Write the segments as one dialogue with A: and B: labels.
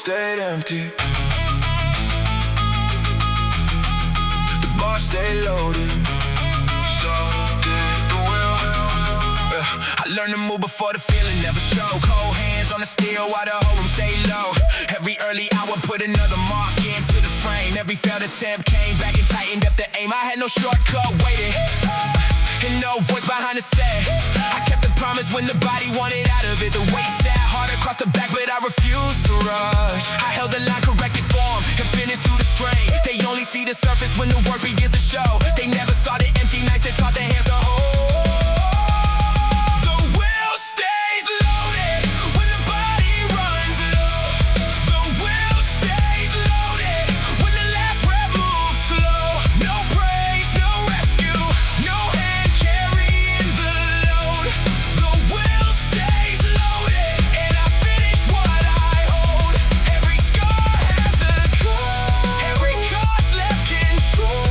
A: stayed empty. The bar stayed loaded. So did the will. I learned to move before the feeling never showed. Cold hands on the steel while the whole room stayed low. Every early hour put another mark into the frame. Every failed attempt came back and tightened up the aim. I had no shortcut, waited, and no voice behind the set. I kept the promise when the body wanted out of it. The weight sat hard across the back, but I refused to rush. I held the line, corrected form, and finished through the strain. They only see the surface when the work begins to show. They never saw the empty nights that taught their hands to hold. The will stays loaded when the body runs low. The will stays loaded when the last rep moves slow. No praise, no rescue, no hand carrying the load. The will stays loaded and I finish what I hold. Every scar has a cause, every cost left control.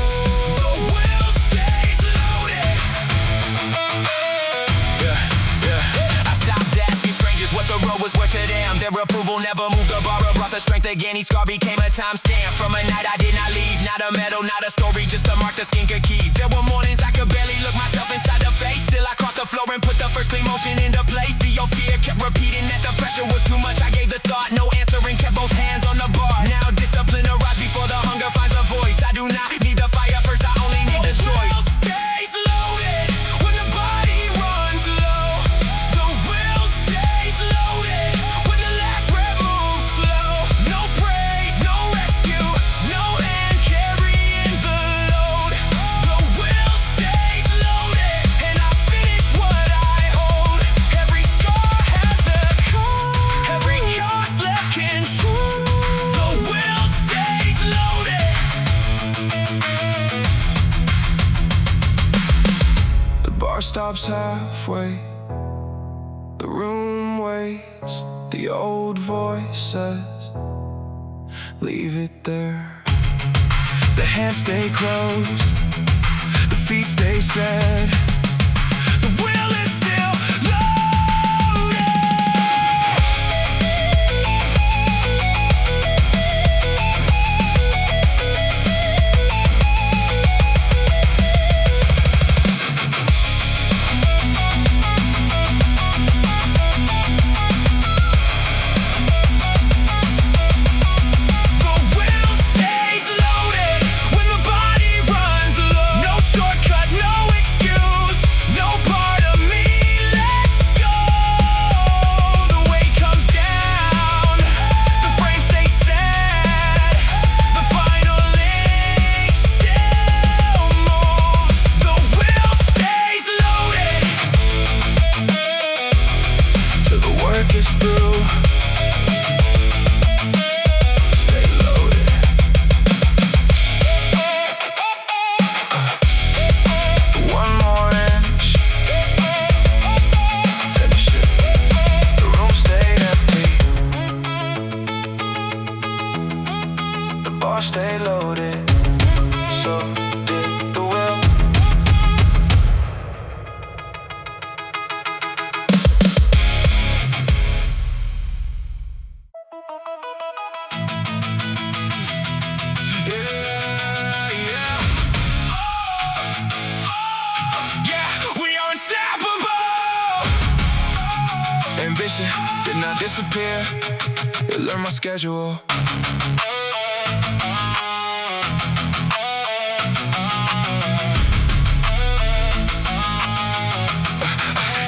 A: The will stays loaded. I stopped asking strangers what the road was worth to them. Their approval never moved the bar or brought the strength again. Each scar became a timestamp from a night I did not leave. Not a medal, not a story, just a mark the skin could keep. There were mornings I could barely look myself inside the face. Still I crossed the floor and put the first clean motion into place. The old fear kept repeating that the pressure was too much. I gave the thought no answer and kept both hands on the bar. Now discipline arrives before the hunger finds a voice. I do not need the fire first, I only need the choice. The will stays loaded when the body runs low. The will stays loaded when the last rep moves slow. No praise, no rescue, no hand carrying the load. The will stays loaded and I finish what I hold. Every scar has a cause, every cost left control. The will stays loaded. The bar stops halfway. The room waits. The old voice says, leave it there. The hands stay closed. The feet stay set. The will is still loaded. The will stays loaded when the body runs low. No shortcut, no excuse, no part of me lets go. The weight comes down, the frame stays set, the final link still moves. The will stays loaded till the work is through. Stay loaded. One more inch, finish it. The room stayed empty. The bar stayed loaded. So did the will. Yeah, we are unstoppable. Ambition did not disappear. It learned my schedule.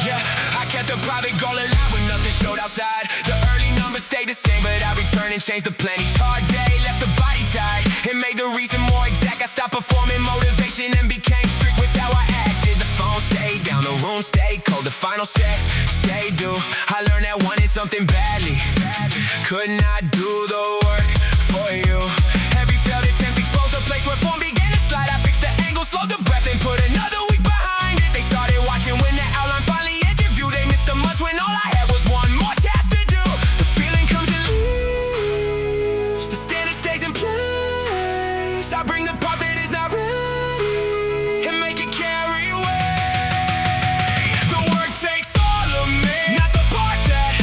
A: Yeah, I kept the private goal alive when nothing showed outside. The early numbers stayed the same, but I returned and changed the plan. Each hard day left the body tired. It made the reason more exact. I stopped performing motivation and became strict with how I acted. The phone stayed down, the room stayed cold. The final set stayed due. I learned that wanted something badly could not do the work for you. Every failed attempt exposed the place where form began to slide. I fixed the angle, slowed the breath, and put another week behind it. They started watching when the outline finally entered view. They missed the months when all I had was one more task to do. The feeling comes and leaves. The standard stays in place. I bring the part that is not ready and make it carry weight. The work takes all of me, not the part that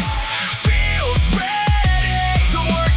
A: feels ready. The work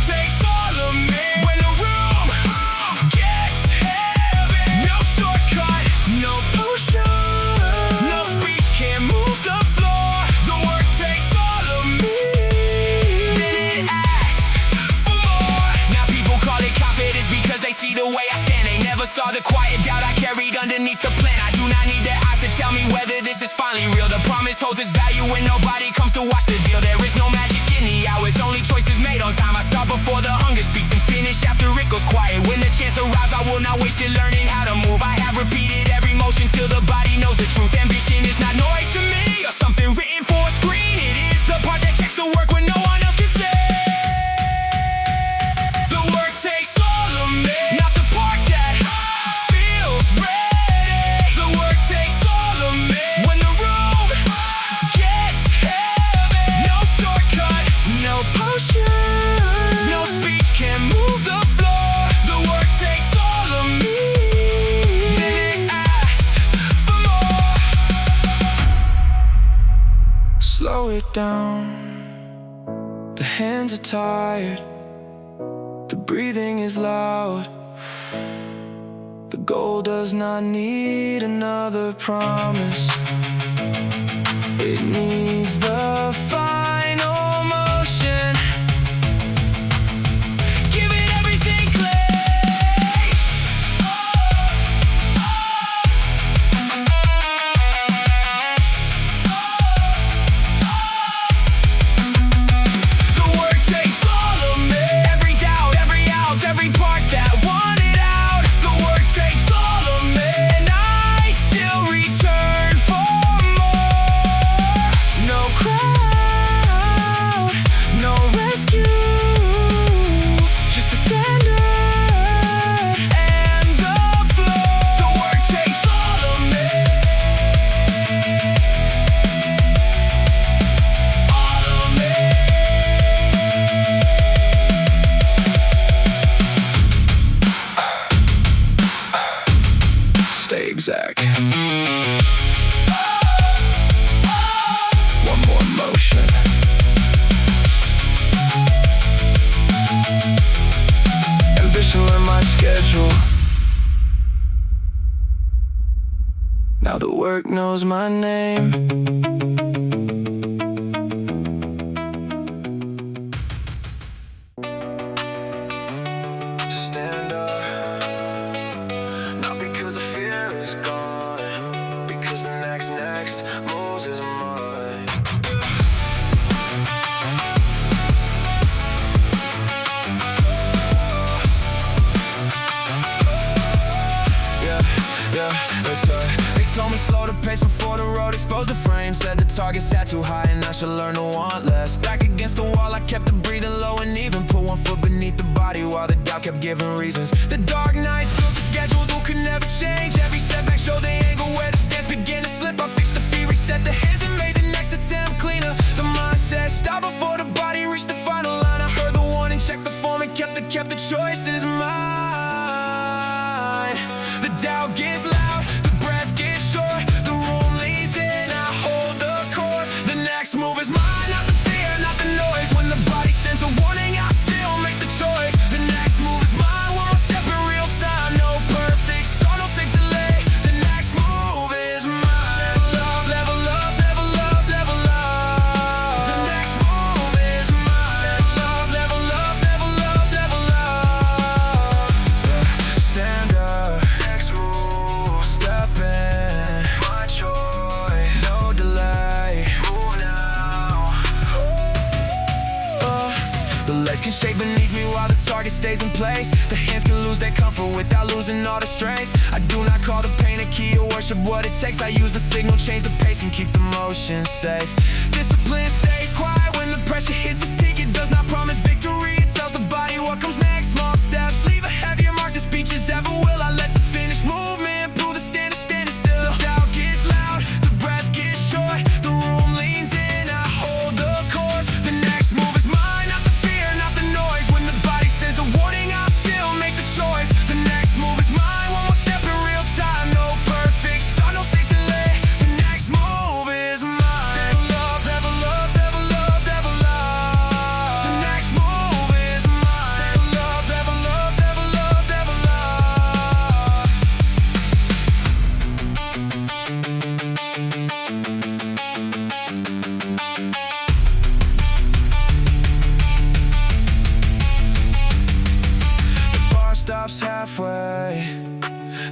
A: all the quiet doubt I carried underneath the plan. I do not need their eyes to tell me whether this is finally real. The promise holds its value when nobody comes to watch the deal. There is no magic in the hours, only choices made on time. I start before the hunger speaks and finish after it goes quiet. When the chance arrives, I will not waste it learning how to move. I have repeated every motion till the body knows the truth. Ambition is not noise to me, or something written for a screen. It is the part that checks the work when no one else can say. The work takes all of me, not the part that feels ready. The work takes all of me when the room gets heavy. No shortcut, no potion, no speech can move the floor. The work takes all of me, then it asked for more. Slow it down, the hands are tired, the breathing is loud. The goal does not need another promise. It needs the final motion. Give it everything, Clay. The work takes all of me. Every doubt, every ounce, every part that wanted out. The work takes all of me, and I still return for more. No crowd, no rescue, just the standard and the flow. The work takes all of me, all of me. Stay exact. One more motion. Ambition in my schedule. Now the work knows my name. Stand up, not because the fear is gone, because the next moves is mine. They told me slow the pace before the road exposed the frame. Said the target sat too high and I should learn to want less. Back against the wall, I kept the breathing low and even. Put one foot beneath the body while the doubt kept giving reasons. The dark nights built a schedule that could never change. Every setback showed the angle where the stance began to slip. I fixed the feet, reset the hands and made the next attempt cleaner. The mindset stopped before the body reached the final line. I heard the warning, checked the form and kept the choices mine. The doubt gets loud, the breath gets short, the room leans in, I hold the course. The next move is mine, not the fear, not the noise. When the body sends a warning, I still make the choice. The next move is mine, one more step in real time. No perfect start, no safe delay. The next move is mine. Level up, level up, level up. The next move is mine. Level up, level up, level up. Stand up, next move, step in. My choice, no delay. Move now. The legs can shake beneath me while the target stays in place. The hands can lose their comfort without losing all the strength. I do not call the pain a key or worship what it takes. I use the signal, change the pace and keep the motion safe. Discipline stays quiet when the pressure hits its peak. It does not promise victory, it tells the body what comes next. Small steps leave a heavier mark than speeches ever will. I let the finish movement prove the standing still. The doubt gets loud, the breath gets short, the room leans in, I hold the course. The next move is mine, not the fear, not the noise. When the body sends a warning, I'll still make the choice. The next move is mine, one more step in real time. No perfect start, no safe delay. The next move is mine. Level up, level up, level up, level up.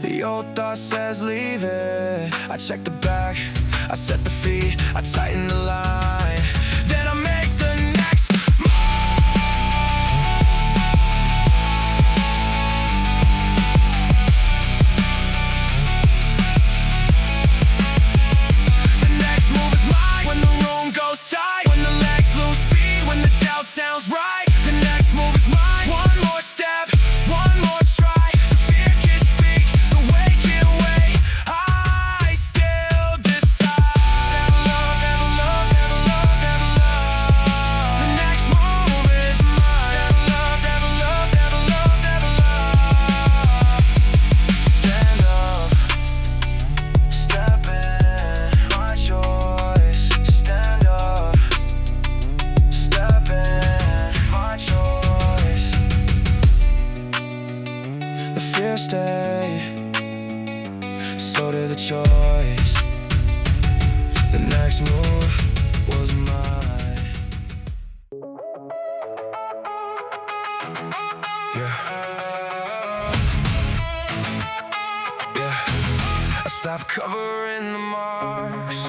A: The old thought says leave it. I check the back, I set the feet, I tighten the line. Then I make the next The next move is mine. When the room goes tight, when the legs lose speed, when the doubt sounds right. The next move is mine. One more step, one more try. The fear can speak, the weight can wait. I still decide. Never love, never love, never love, never love. The next move is mine. Never love, never love, never love, never love. Stand up, step in, my choice. Stand up, step in, my choice. The fear stayed, so did the choice. The next move was mine. Yeah. Yeah. I stopped covering the marks.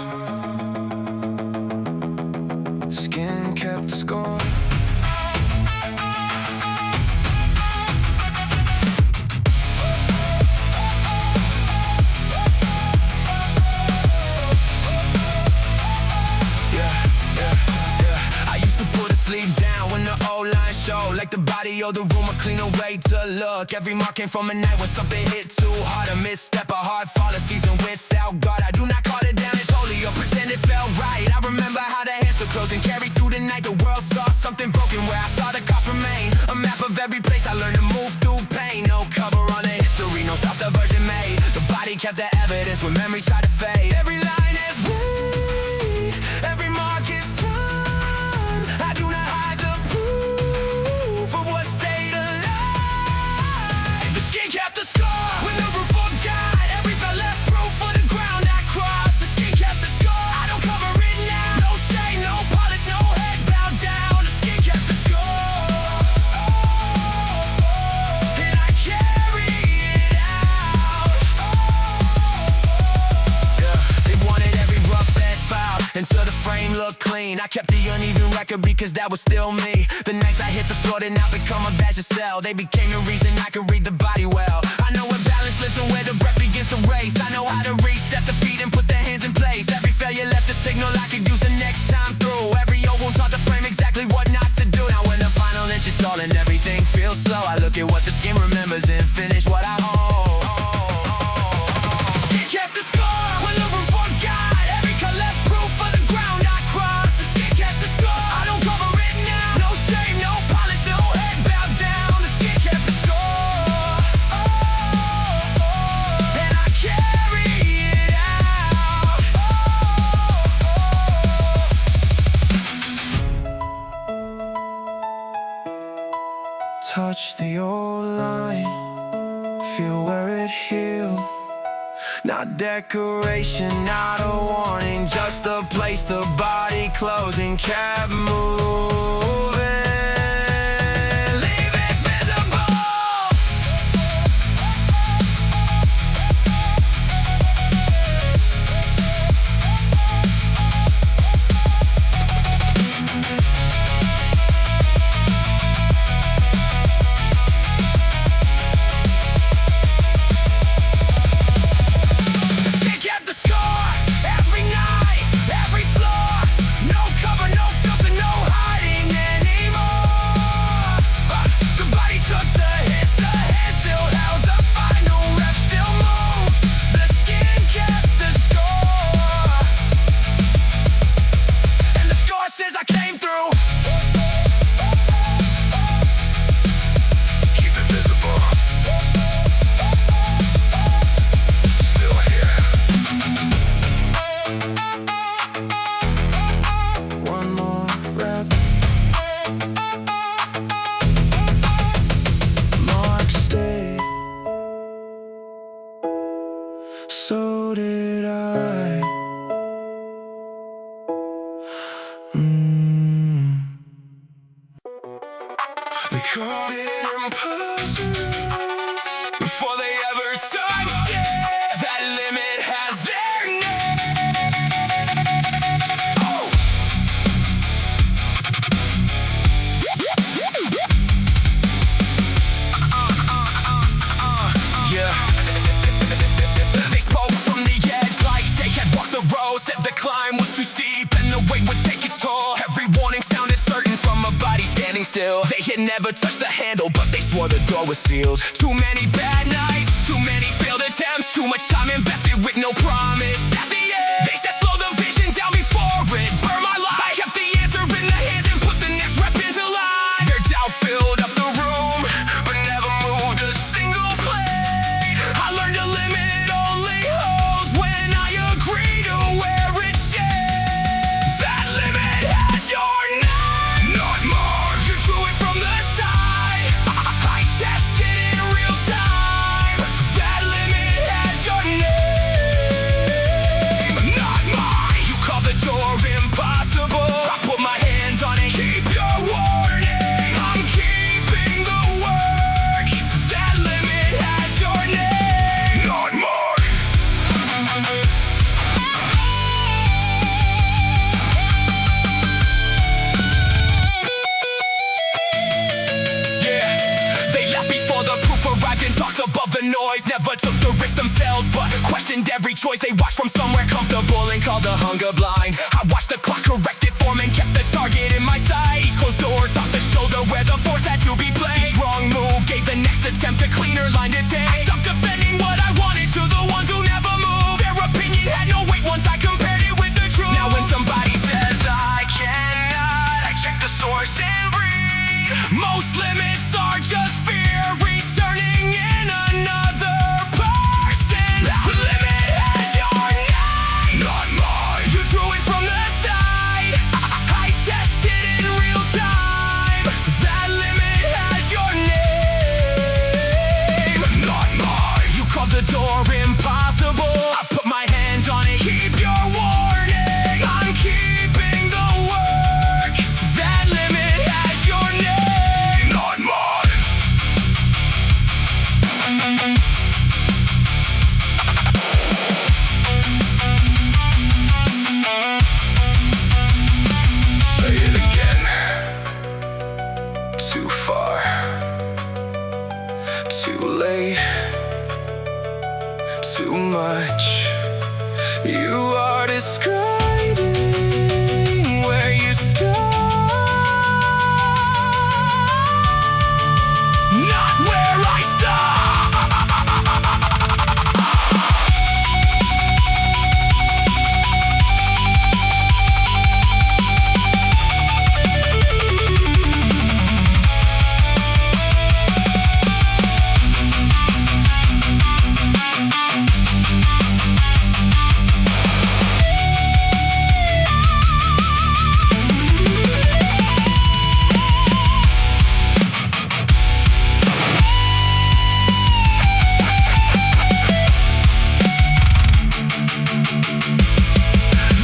A: Skin kept the score. I used to put a sleeve down when the old line showed. Like the body or the room, a cleaner way to look. Every mark came from a night when something hit too hard. A misstep, a hard fall, a season without God. I do not call it damage wholly or pretend it felt right. I remember how the hands still closed and carried through the night. The world saw something broken where I saw the cost remain. A map of every place I learned to move through pain. No cover on the history, no softer version made. The body kept the evidence when memory tried to fade. Every line is weight, every mark is time. I do not hide the proof of what stayed alive. The skin kept the scar when the roof forgot. Every fell left proof for the ground I crossed. The skin kept the scar, I don't cover it now. No shame, no polish, no head bowed down. The skin kept the scar, and I carry it out. Yeah, they wanted every rough edge foul until the frame looked clean. I kept the uneven record because that was still me. The nights I hit the floor did not become a badge to sell. They became the reason I could read the body well. I know where balance lives and where the breath begins to race. I know how to reset the feet and put the hands in place. Every failure left a signal I could use the next time through. Every old wound taught the frame exactly what not to do. Now when the final inch is stalling, everything feels slow. I look at what the skin remembers and finish what I hold. Skin kept the scar when the room forgot. Every cut left proof for the ground I crossed. The skin kept the scar, I don't cover it now. No shame, no polish, no head bowed down. The skin kept the scar, and I carry it out. Touch the old line, feel where it healed. Not decoration, not a warning, just a place the body closed and kept moving. Leave it visible. Skin kept the scar every night, every floor. No cover, no filter, no hiding anymore. The body took the hit, the hand still held the final rep, still moved. The skin kept the score, and the score says I came through. Keep it visible. Still here. One more rep. Mark stayed, so did I. They called it impossible before they ever touched kid never touched the handle, but they swore the door was sealed. Too many bad nights, too many failed attempts, too much time invested with no promise. At the end, they said slow the vision down before it burned my life. I kept the answer in the hands and put the next rep into line. Their doubt filled up the room, but never moved a single plate. I learned a limit only holds when I agree to wear its shade. That limit has your name, not mine. You drew it from the side, I tested in real time. That limit has your name, not mine. You call the door impossible, I put my hands on it. Keep your warning, I'm keeping the work. That limit has your name, not mine. Yeah, they left before the proof arrived and talked above the noise. Never took the risk themselves, but questioned every choice. They watched from somewhere comfortable and called the hunger blind. I watched the clock correct it form and kept the target in my sight. Each closed door taught the shoulder where the force had to be played. Each wrong move gave the next attempt a cleaner line to take. I stopped defending what I wanted to the ones who never moved. Their opinion had no weight once I compared it with the truth. Now when somebody says I cannot, I check the source and read. Most limits are just fear returning in another person. That limit has your name, not mine. You drew it from the side, I tested in real time. That limit has your name, not mine. You called the door impossible, I put my hand on it. Keep your warning, I'm keeping the work. That limit has your name, not mine. Say it again. Too far, too late, too much. You are describing where you start, not where I stop.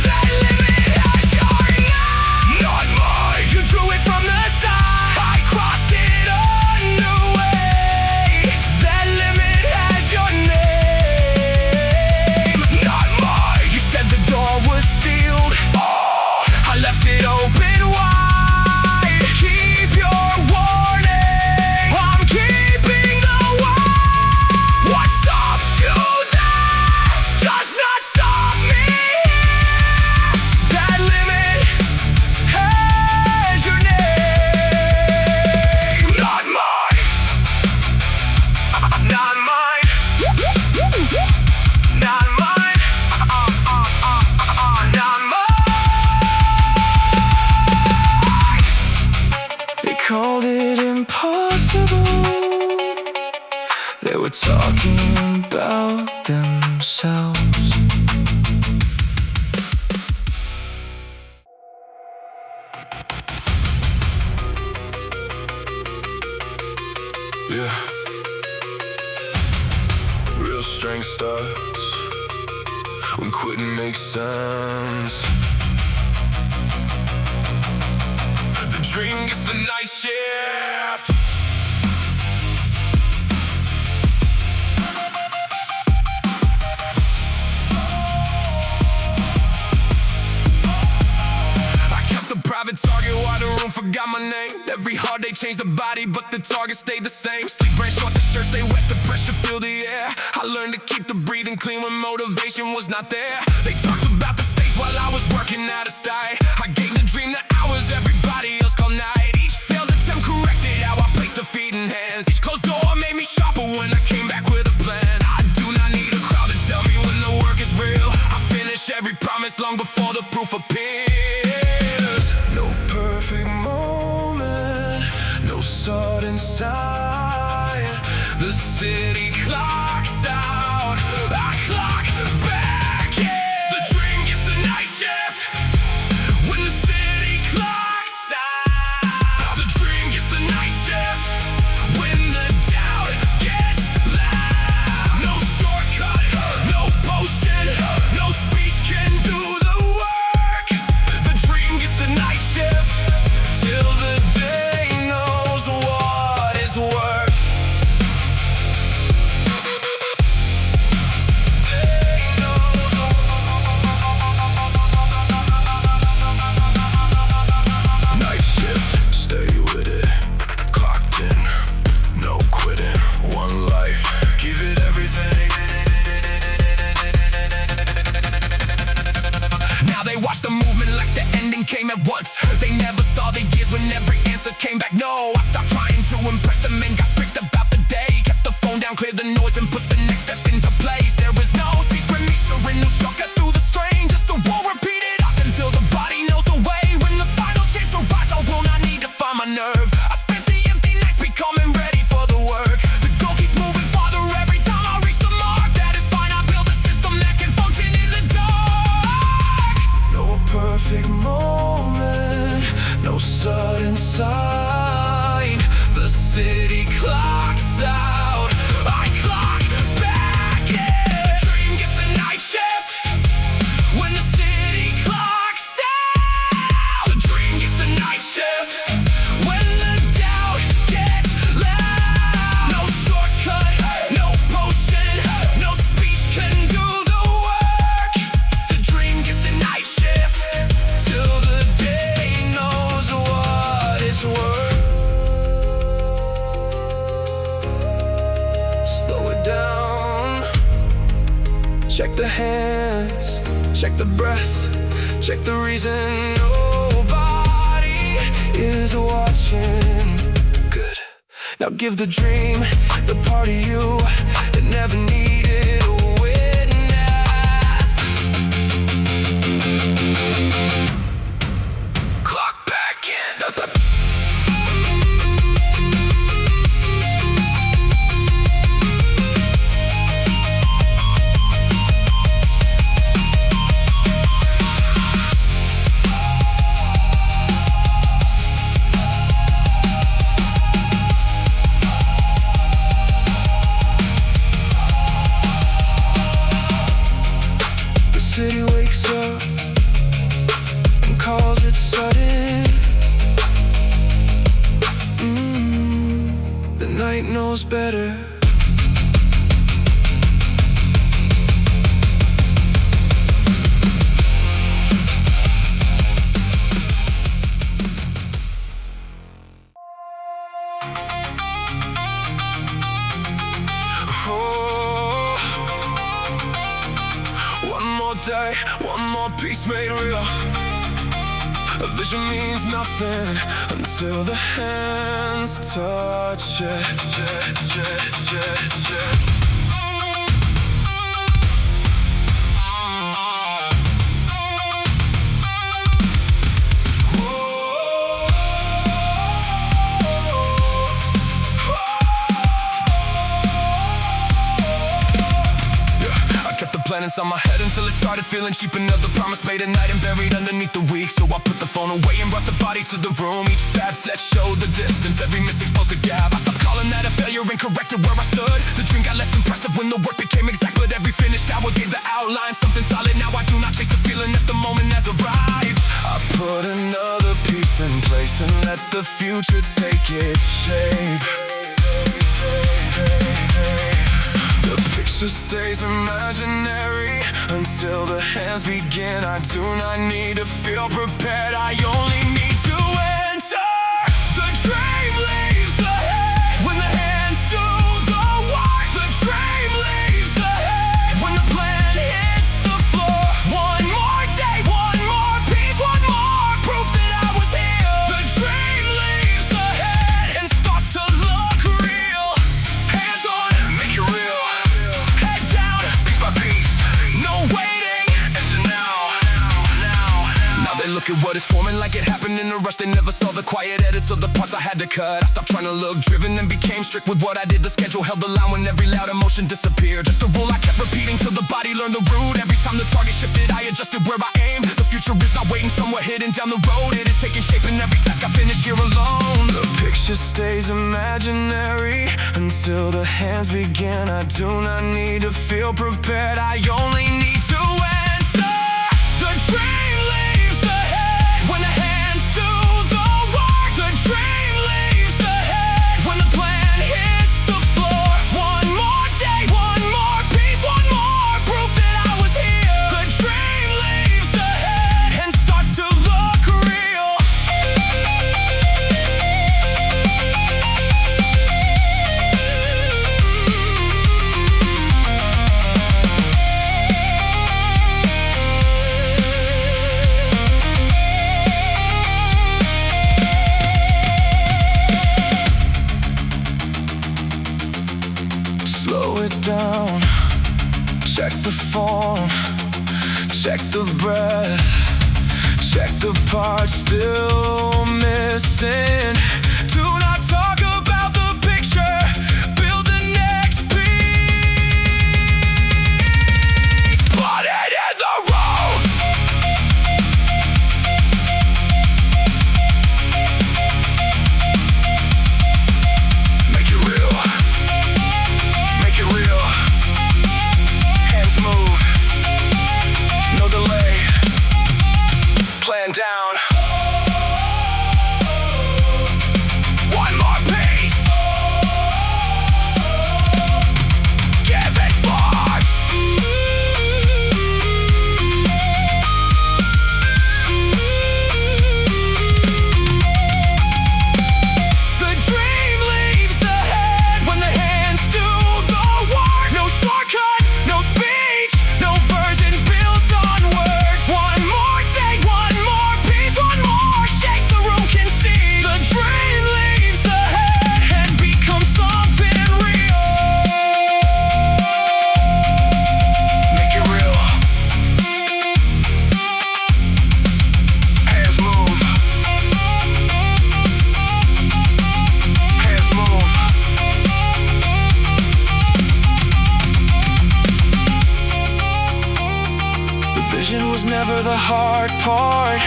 A: That limit has your name, not mine. You drew it from the side, I crossed it on the way. That limit has your name, not mine. You said the door was sealed, I left it open wide. Keep your warning, I'm keeping the word. What stopped you there does not stop me. That limit has your name, not mine, not mine, not mine, not mine. They called it impossible, they were talking about themselves. Yeah. Real strength starts when quitting makes sense. The dream gets the night shift. I kept the private target while the room forgot my name. Every hard day changed the body, but the target stayed the same. Sleep ran short, the shirt stay wet, the pressure filled the air. I learned to keep the breathing clean when motivation was not there. They talked about the stakes while I was working out of sight. I gave the dream the hours everybody else called night. Each failed attempt corrected long before the proof appears. No perfect moment, no sudden sign. The city clocks out, I clock back in. The dream gets the night shift when the city clocks out. The dream gets the night shift when the doubt gets loud. No shortcut, no potion, no speech can do the work. The dream gets the night shift till the day knows what is worth. Night shift, stay with it. Clocked in, no quitting. One life, give it everything. Now they watch the movement like the ending came at once. They never saw the years when every answer came back. No, I stopped trying to impress them and got strict about the day. Kept the phone down, cleared the noise and put the next step into place. There was no secret mystery, no shortcut through the strain. Just a war repeated up until the body knows the way. When the final chance arrives, I will not need to find my nerve. I spent the empty nights becoming ready for the work. The goal keeps moving farther every time I reach the mark. That is fine, I build a system that can function in the dark. No perfect moment, no sudden sign. The city clocks out, I clock back in. The dream gets the night shift when the city clocks out. The dream gets the night shift when the doubt gets loud. No shortcut, no potion, no speech can do the work. The dream gets the night shift till the day knows what it's worth. Slow it down. Check the hands, check the breath, check the reason nobody is watching. Good. Now give the dream the part of you that never needed a witness. Clock back in. The city wakes up and calls it sudden. The night knows better. One more day, one more piece made real. A vision means nothing until the hands touch it. Plan inside my head until it started feeling cheap. Another promise made at night and buried underneath the week. So I put the phone away and brought the body to the room. Each bad set showed the distance, every miss exposed a gap. I stopped calling that a failure and corrected where I stood. The dream got less impressive when the work became exact, but every finished hour gave the outline something solid. Now I do not chase the feeling that the moment has arrived. I put another piece in place and let the future take its shape. The picture stays imaginary until the hands begin. I do not need to feel prepared, I only need to enter. The dream leaves the head when the hands do the work. The dream leaves the head when the plan hits the floor. One more day, one more piece, one more proof that I was here. The dream leaves the head and starts to look real. Hands on, make it real. Head down, piece by piece. No waiting, enter now. Look at what is forming like it happened in a rush. They never saw the quiet edits of the parts I had to cut. I stopped trying to look driven and became strict with what I did. The schedule held the line when every loud emotion disappeared. Just a rule I kept repeating till the body learned the route. Every time the target shifted, I adjusted where I aim. The future is not waiting somewhere hidden down the road. It is taking shape in every task I finish here alone. The picture stays imaginary until the hands begin. I do not need to feel prepared. I only need to enter. The dream leaves the head when the hands do the work. The dream leaves the head when the plan hits the floor. One more day, one more piece, one more proof that I was here. The dream leaves the head and starts to look real. Slow it down, check the form, check the breath, check the parts still missing. Do not talk about the picture, build the next piece. Put it in the road. Make it real. Make it real. Hands move. No delay. Plan down. One more piece. Give it five. The dream leaves the head when the hands do the work. No shortcut, no speech, no version built on words. One more day, one more piece, one more shake the room can see. The dream leaves the head and becomes something real. Make it real. Hands move. Hands move. The vision was never the hard part.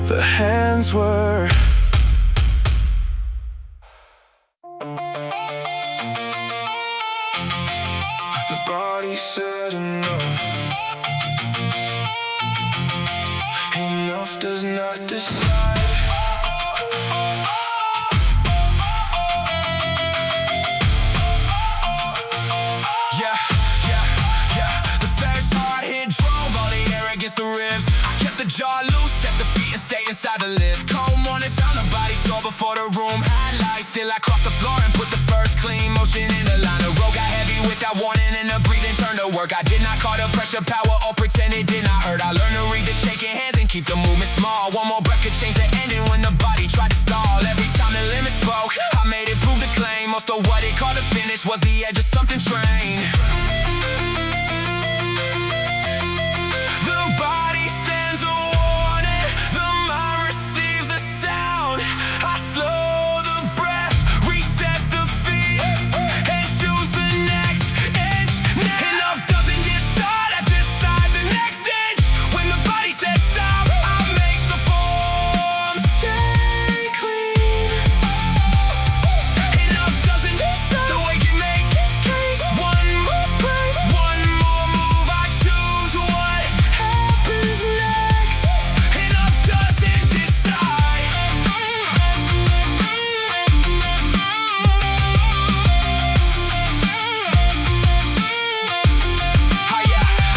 A: The hands were. The body said enough. Enough does not decide. Yeah, yeah, yeah. The first hard hit drove all the air against the ribs. I kept the jaw loose, set the feet and stay inside the lift. Cold mornings found the body sore before the room had lights. Still I crossed the floor and put the first clean motion in the line. The road got heavy without warning and the breathing turned to work. I did not call the pressure power or pretend it did not hurt. I learned to read the shaking hands and keep the movement small. One more breath could change the ending when the body tried to stall. Every time the limit spoke, I made it prove the claim. Most of what it called the finish was the edge of something trained. The body sends a warning, the mind receives the sound. I slow the breath, reset the feet, and choose the next inch. Enough doesn't decide, I decide the next inch. When the body says stop, I make the form stay clean. Enough doesn't decide, the way you make its case. One more breath, one more move, I choose what happens next. Enough doesn't decide.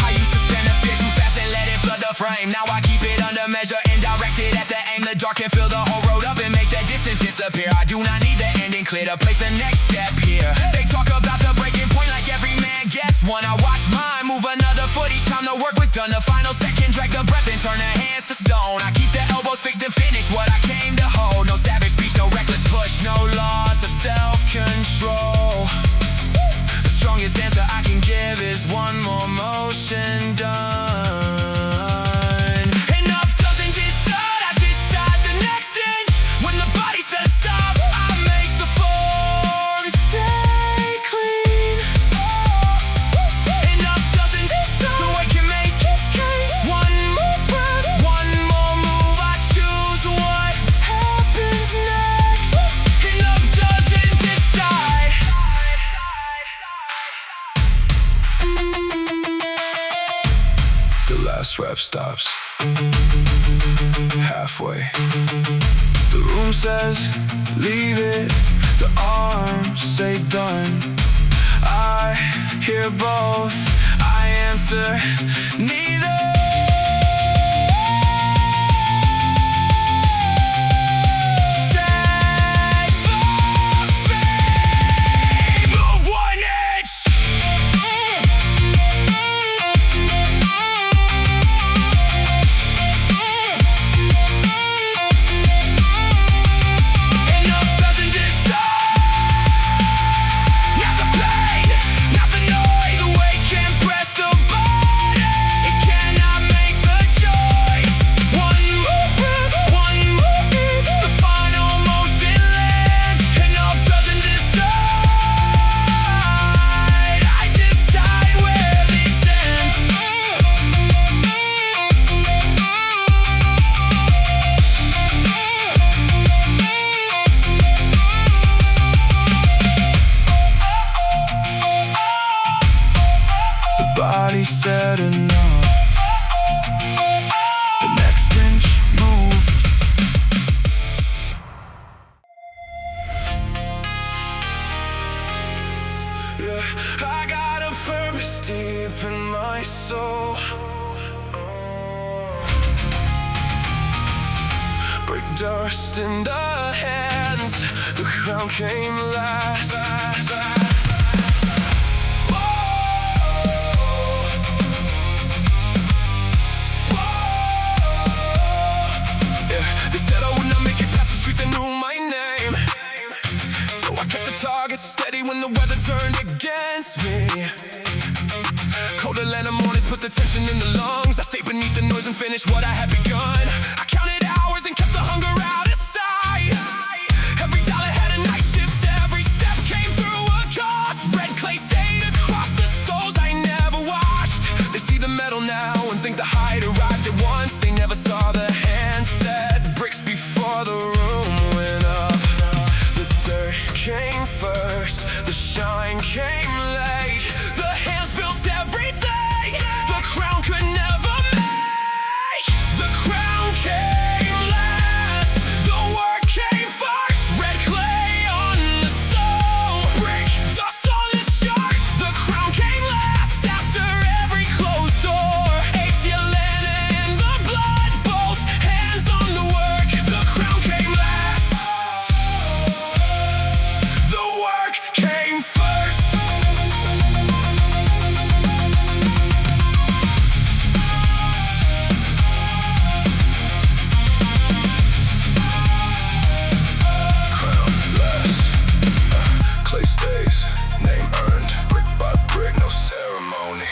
A: I used to spin the fear too fast and let it flood the frame. Now I keep it under measure and directed at the aim. The dark can fill the whole road up and make the distance disappear. I do not need the ending clear to place the next step here. They talk about the breaking point like every man gets one. I watch mine move another foot each time the work was done. The final second, drag the breath and turn the hands to stone. I keep the elbows fixed and finish what I came to hold. No savage speech, no reckless push, no loss of self-control. The strongest answer I can give is one more motion done. The last rep stops halfway. The room says, leave it. The arms say done. I hear both. I answer neither. Body said enough. The next inch moved. Yeah, I got a purpose deep in my soul. Break dust in the hands. The crown came last. They said I would not make it past the street, they knew my name. So I kept the target steady when the weather turned against me. Cold Atlanta mornings put the tension in the lungs. I stayed beneath the noise and finished what I had begun. I counted hours and kept the hunger out of sight. Every dollar had a night shift, every step came through a cost. Red clay stayed across the souls I never washed. They see the metal now and think the height arrived at once. They never saw the hand set before the room went up. The dirt came first, the shine came late. The hands built everything the crown could never make. The crown came last, the work came first. Red clay on the soul, brick dust on the shirt. The crown came last after every closed door. Atlanta in the blood, both hands on the work. The crown came last. The work came first. Crown last. Clay stays, name earned. Brick by brick, no ceremony.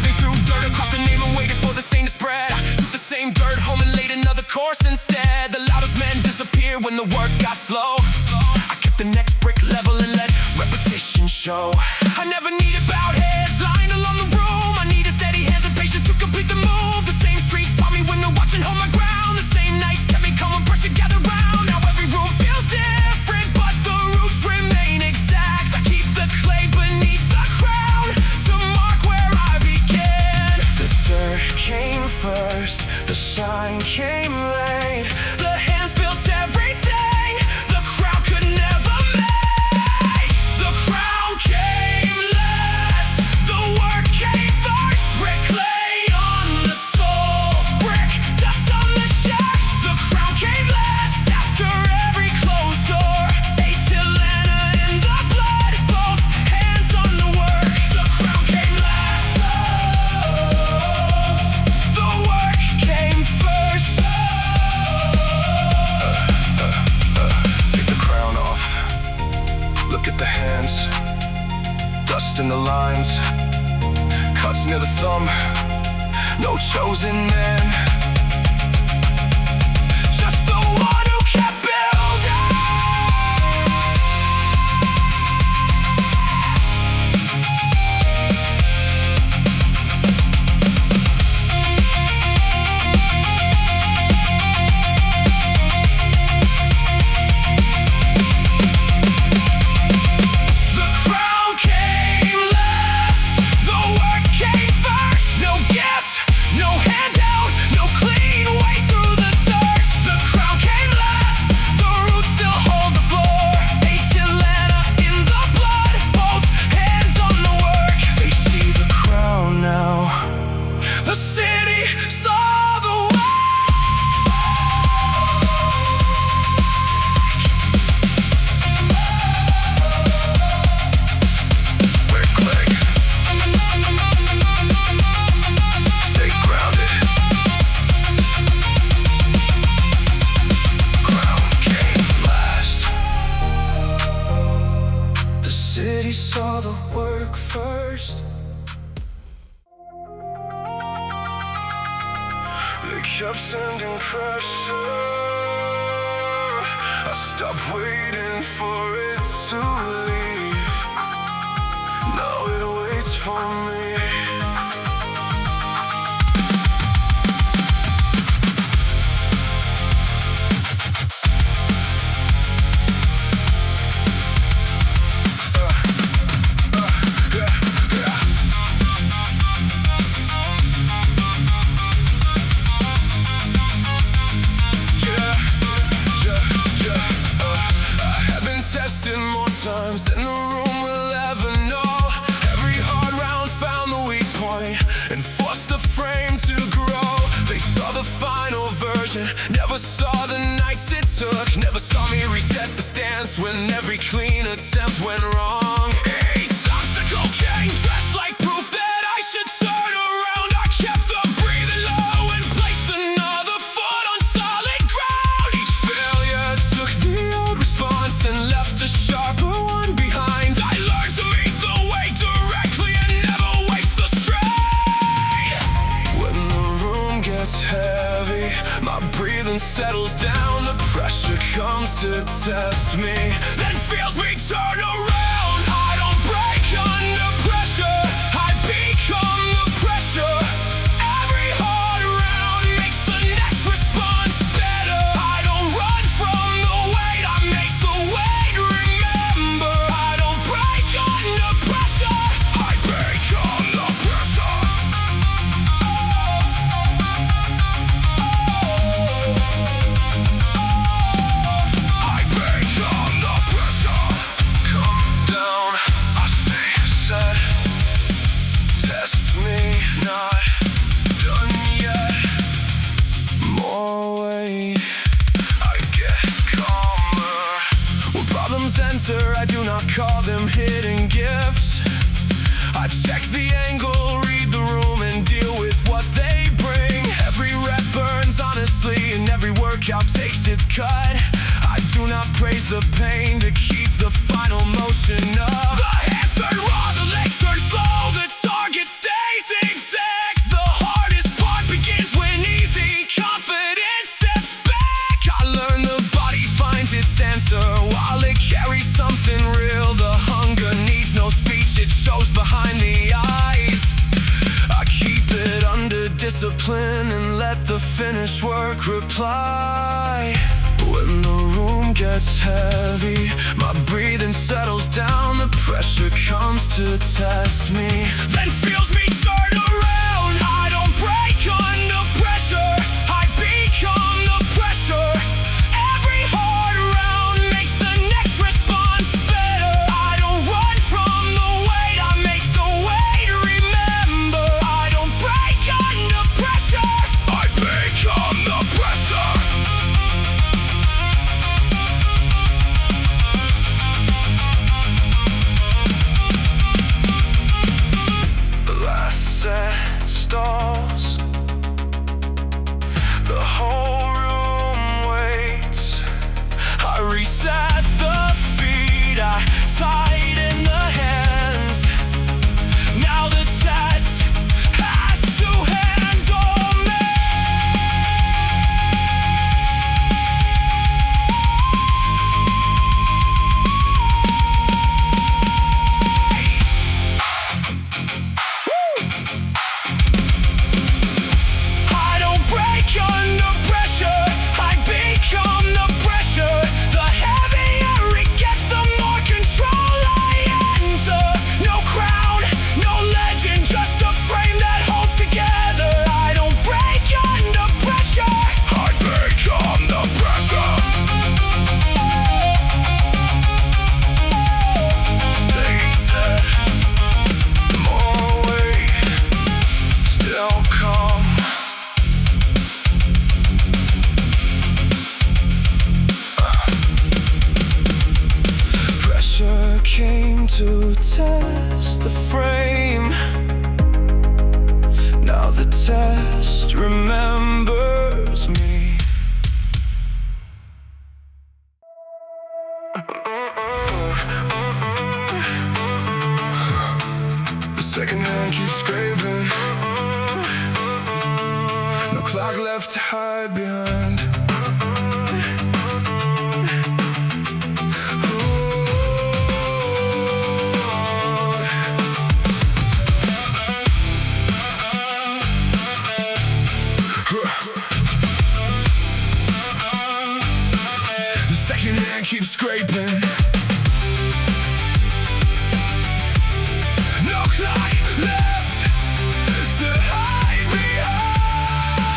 A: They threw dirt across the name and waited for the stain to spread. I took the same dirt home and laid another course instead. The loudest men disappeared when the work got slow. I kept the next brick level and let repetition show. I never needed bowed heads lying along the room. I needed steady hands and patience to complete the move. The same streets taught me when to watch and hold my ground. The same nights kept me calm when pressure gathered round. Now every room feels different, but the roots remain exact. I keep the clay beneath the crown to mark where I began. The dirt came first, the shine came late. The hands built everything the crown could never make. The crown came last, the work came first. Red clay on the soul, brick dust on the shirt. The crown came last after every closed door. Atlanta in the blood, both hands on the work. The crown came last. The work came first. Take the crown off. Look at the hands. Dust in the lines. Cuts near the thumb. No chosen man. Just the one who kept building. The crown came last. city saw the work first. They kept sending pressure. I stopped waiting for it to leave. Now it waits for me. Tested more times than the room will ever know. Every hard round found the weak point and forced the frame to grow. They saw the final version, never saw the nights it took. Never saw me reset the stance when every clean attempt went wrong. 8 obstacle king, dressed like proof that I should turn around. I kept the breathing low and placed another foot on solid ground. Each failure took the old response and left a sharper one behind. I learned to meet the weight directly and never waste the strain. When the room gets heavy, my breathing settles down. The pressure comes to test me, then feels me turn around. I don't break under pressure, I become the pressure. Every hard round makes the next response better. I don't run from the weight, I make the weight remember. I don't break under pressure, I become the pressure. I become the pressure. Come down, I stay set. Test me, not done yet. More weight, I get calmer. When problems enter, I do not call them hidden gifts. I check the angle, read the room, and deal with what they bring. Every rep burns honestly, and every workout takes its cut. I do not praise the pain to keep the final motion up. The hands turn raw, the legs turn slow, the target stays exact. The hardest part begins when easy confidence steps back. I learn the body finds its answer while it carries something real. The hunger needs no speech, it shows behind the eyes. I keep it under discipline and let the finished work reply. When the room gets heavy, my breathing settles down. The pressure comes to test me, then feels me turn around. I don't break under pressure, I become the pressure. Every hard round makes the next response better. I don't run from the weight, I make the weight remember. I don't break under pressure, I become the pressure. The last set stalls, the whole room waits. I reset the feet, I tighten the hands. Now the test has to handle me. I don't break under pressure, I become the pressure. The heavier it gets, the more control I enter. No crown, no legend, just a frame that holds together. I don't break under pressure, I become the pressure. Stay set, more weight, still calm. Pressure came to test the frame. Now the test remembers me. clock left to hide behind. The second hand keeps scraping. No clock left to hide behind.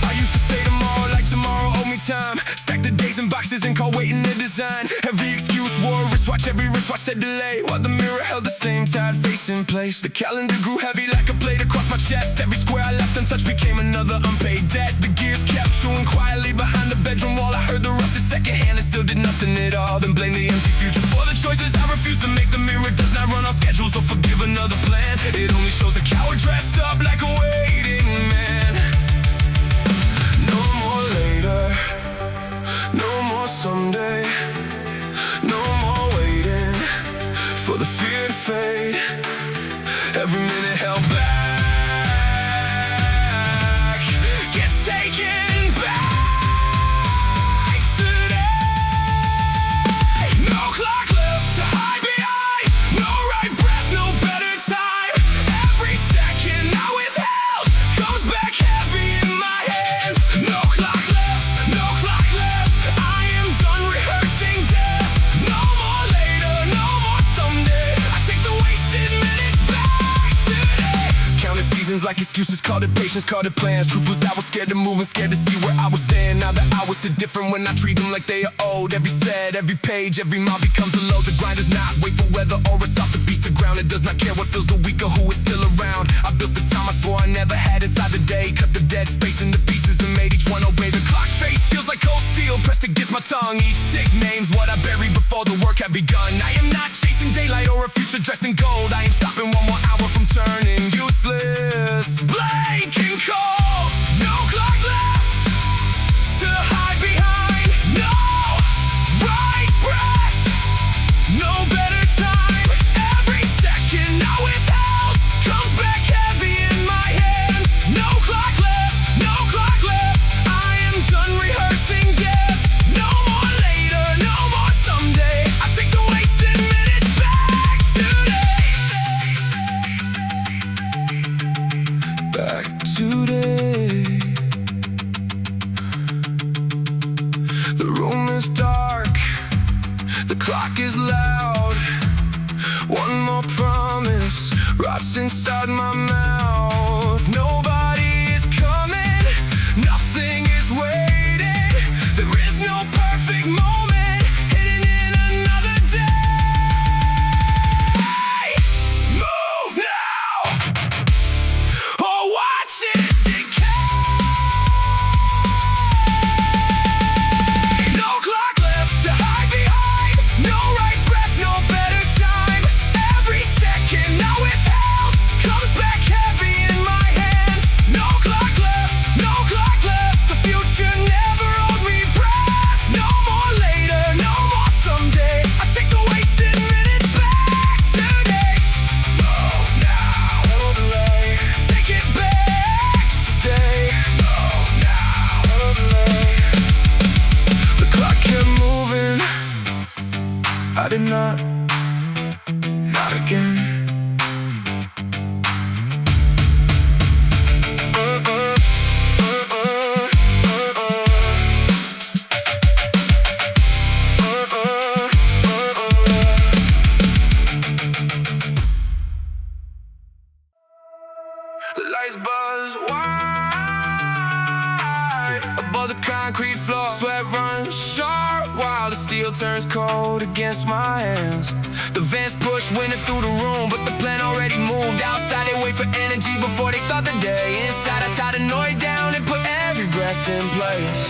A: I used to say tomorrow like tomorrow owed me time. Stack the days in boxes and call waiting to design. Every excuse wore a wristwatch, every wristwatch said delay, while the mirror held the same tired face in place. The calendar grew heavy like a blade across my chest. Every square I left untouched became another unpaid debt. The gears kept chewing quietly behind the bedroom wall. I heard the rusted second hand and still did nothing at all. Then blamed the empty future for the choices I refuse to make. The mirror does not run on schedules or forgive another plan. It only shows the coward dressed up like a waiting man. No more later, no more someday, no more waiting for the fear to fade. Every minute held back gets taken back today. No clock left to hide behind. No right breath, no better time. Every second I withheld comes back heavy in my hands. No clock left, no clock left. I am done rehearsing death. No more later, no more someday. I take the wasted minutes back today. Counted seasons like excuses, called it patience, called it plans. Truth was I was scared to move and scared to see where I would stand. Now the hours are different when I treat them like they are old. Every set, every page, every mile becomes a load. The grind does not wait for weather or a softer piece of ground. It does not care what feels the weak or who is still around. I built the time I swore I never had inside the day. Cut the dead space into pieces and made each one obey. The clock face feels like cold steel pressed against my tongue. Each tick names what I buried before the work had begun. I am not chasing daylight or a future dressed in gold. I am stopping one more hour from turning useless, blank and cold. No clock left to hide behind. No right breath, no better time. Every second I withheld comes back heavy in my hands. No clock left, no clock left. I am done rehearsing death. No more later, no more someday. I take the wasted minutes back today. Back today. The room is dark, the clock is loud. One more promise rots inside my mouth. Nobody is coming, nothing is waiting. There is no perfect moment hidden in another day. Move now, or watch it decay. No clock left to hide behind. No right breath, no better time. Every second I withheld comes back heavy in my hands. No clock left, no clock left. The future never owed me breath. No more later, no more someday. I take the wasted minutes back today. No, now, no delay. Take it back today. No, now, no delay. The clock kept moving. I did not again. The lights buzz wide above the concrete floor. Sweat runs sharp while the steel turns cold against my hands. The vents push wind through the room, but the plan already moved. Outside they wait for energy before they start the day. Inside I tie the noise down and put every breath in place.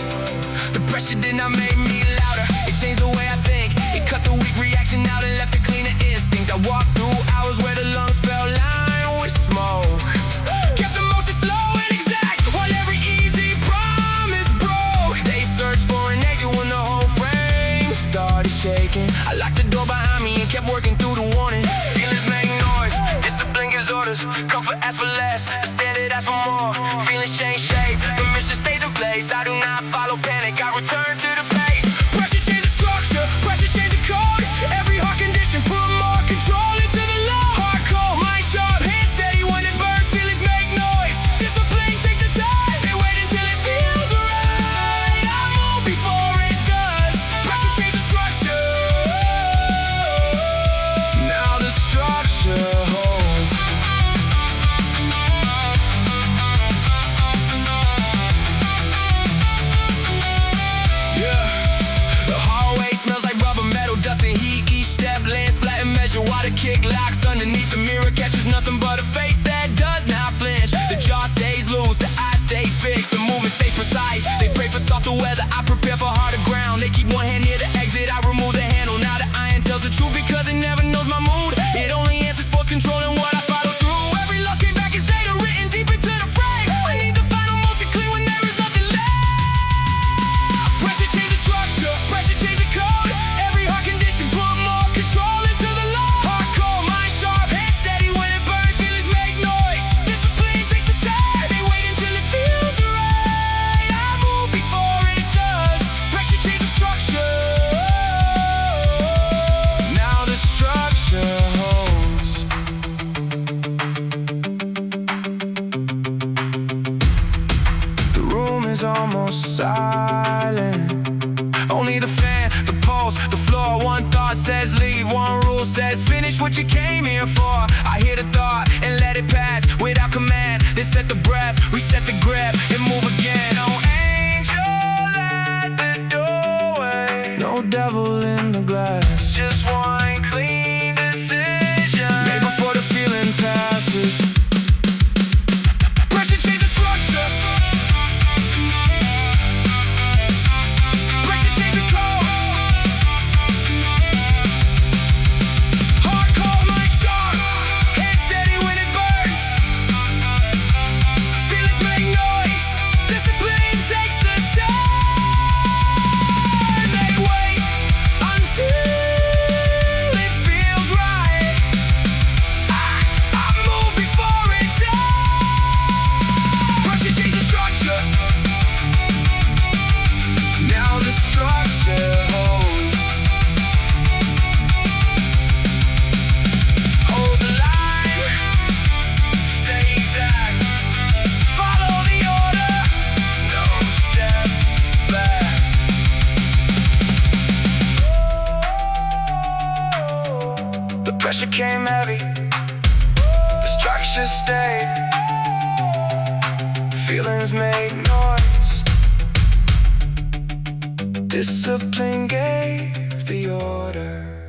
A: The pressure did not make me louder, it changed the way I think. It cut the weak reaction out and left a cleaner instinct. I walked through hours where the lungs felt lined with smoke. Kept the motion slow and exact while every easy promise broke. They searched for an exit when the whole frame started shaking. I locked the door behind me and kept working through the warning. Feelings make noise, discipline gives orders. Comfort asks for less, the standard asks for more. Feelings change shape, permission stay water kick locks underneath the mirror, catches nothing but a face that does not flinch. The jaw stays loose, the eyes stay fixed, the movement stays precise. They pray for softer weather, I prepare for harder ground. They keep one hand near the exit, I remove the handle. Now the iron tells the truth because it never knows my mood. It only answers force control and what I follow through. Every loss came back is data written deep into the frame. I need the final motion clean when there is nothing left. Pressure changes structure, pressure changes code. Every heart condition put more control into the load. Hardcore, mind sharp, head steady when it burns. Feelings make noise, discipline takes the time. They wait until it feels right. I move before it does. Pressure changes structure. Now the structure holds. The room is almost silent. Only the fan, the pulse, the floor. One thought says leave, one rule says finish what you came here for. I hear the thought and let it pass without command. Then set the breath, reset the grip and move again. Oh, angel at the doorway. No devil in the glass, just one clean decision made before the feeling passes. Pressure changes structure. Pressure changes code. Hardcore, mind sharp, head steady when it burns. Feelings make noise, discipline takes the time. They wait until it feels right. I move before it does. Pressure changes structure. Now the structure holds. Hold the line, stay exact. Follow the order, no step back. The pressure came heavy, the structure stayed. Feelings made noise, discipline gave the order.